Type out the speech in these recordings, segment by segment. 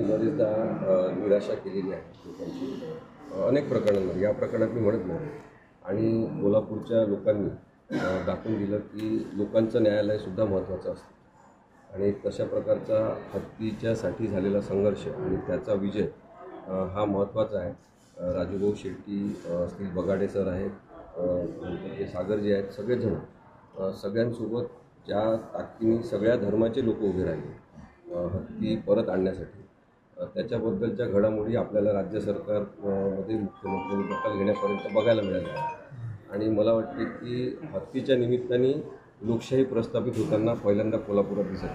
बरेचदा निराशा केलेली आहे लोकांची अनेक प्रकरणांमध्ये. या प्रकरणात मी म्हणत नाही. आणि कोल्हापूरच्या लोकांनी दाखवून दिलं की लोकांचं न्यायालयसुद्धा महत्त्वाचं असतं आणि तशा प्रकारचा हत्तीच्यासाठी झालेला संघर्ष आणि त्याचा विजय हा महत्त्वाचा आहे. राजूभाऊ शेट्टी असतील, बगाडे सर आहेत, ते सागरजी आहेत, सगळेजण सगळ्यांसोबत ज्या ताकदीने सगळ्या धर्माचे लोक उभे राहिले हत्ती परत आणण्यासाठी, त्याच्याबद्दलच्या घडामोडी आपल्याला राज्य सरकारमध्ये मुख्यमंत्री दखल घेण्यापर्यंत बघायला मिळाल्या. आणि मला वाटते की हत्तीच्या निमित्ताने लोकशाही प्रस्थापित होताना पहिल्यांदा कोल्हापुरात दिसत.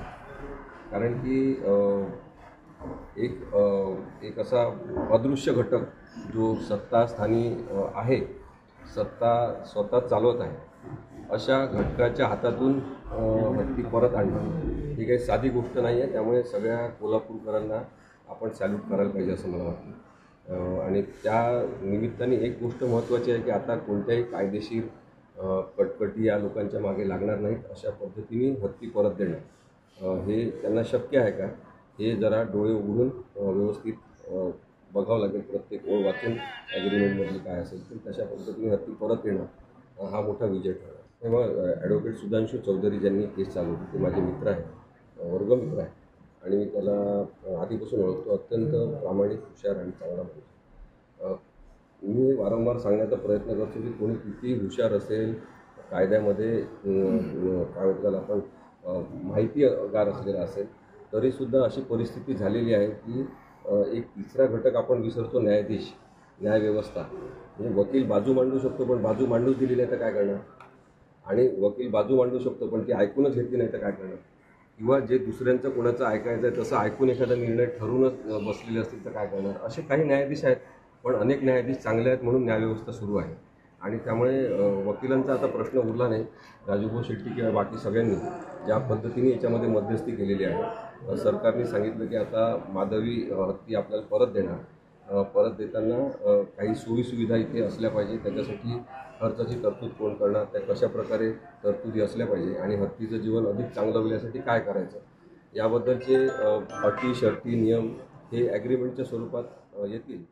कारण की एक असा अदृश्य घटक जो सत्तास्थानी आहे, सत्ता स्वतः चालवत आहे, अशा घटकाच्या हातातून हत्ती परत आणणं ही काही साधी गोष्ट नाही आहे. त्यामुळे सगळ्या कोल्हापूरकरांना आपण सॅल्यूट करायला पाहिजे असं मला वाटतं. आणि त्या निमित्ताने एक गोष्ट महत्त्वाची आहे की आता कोणत्याही कायदेशीर कटकटी या लोकांच्या मागे लागणार नाहीत. अशा पद्धतीने हत्ती परत देणं हे त्यांना शक्य आहे का, हे जरा डोळे उघडून व्यवस्थित बघावं लागेल. प्रत्येक ओळ वाचून ॲग्रीमेंटमधली काय असेल तर तशा पद्धतीने हत्ती परत येणं हा मोठा विजय ठरला. तेव्हा ॲडव्होकेट सुधांशू चौधरी ज्यांनी केस चालवली ते माझे मित्र आहेत, वर्गमित्र आहे आणि मी त्याला आधीपासून ओळखतो. अत्यंत प्रामाणिक, हुशार आणि चांगला माणूस. मी वारंवार सांगण्याचा प्रयत्न करतो की कोणी कितीही हुशार असेल, कायद्यामध्ये काय म्हणतात आपण माहितीगार असलेला असेल, तरीसुद्धा अशी परिस्थिती झालेली आहे की एक तिसरा घटक आपण विसरतो, न्यायाधीश, न्यायव्यवस्था. म्हणजे वकील बाजू मांडू शकतो पण बाजू मांडूच दिली नाही तर काय करणार, आणि वकील बाजू मांडू शकतो पण ती ऐकूनच घेतली नाही तर काय करणार, किंवा जे दुसऱ्यांचं कोणाचं ऐकायचं आहे तसं ऐकून एखादा निर्णय ठरवूनच बसलेले असतील तर काय करणार. असे काही न्यायाधीश आहेत, पण अनेक न्यायाधीश चांगले आहेत म्हणून न्यायव्यवस्था सुरू आहे. आणि त्यामुळे वकिलांचा आता प्रश्न उरला नाही. राजूभाऊ शेट्टी किंवा बाकी सगळ्यांनी ज्या पद्धतीने याच्यामध्ये मध्यस्थी केलेली आहे, सरकारने सांगितलं की आता माधवी हत्ती आपल्याला परत देणार. परत देताना काही सोयीसुविधा इथे असल्या पाहिजे, त्याच्यासाठी खर्चाची तरतूद कोण करणार, त्या कशाप्रकारे तरतुदी असल्या पाहिजे आणि हत्तीचं जीवन अधिक चांगलं होईल यासाठी काय करायचं, याबद्दलचे अटी, शर्ती, नियम हे ॲग्रीमेंटच्या स्वरूपात येतील.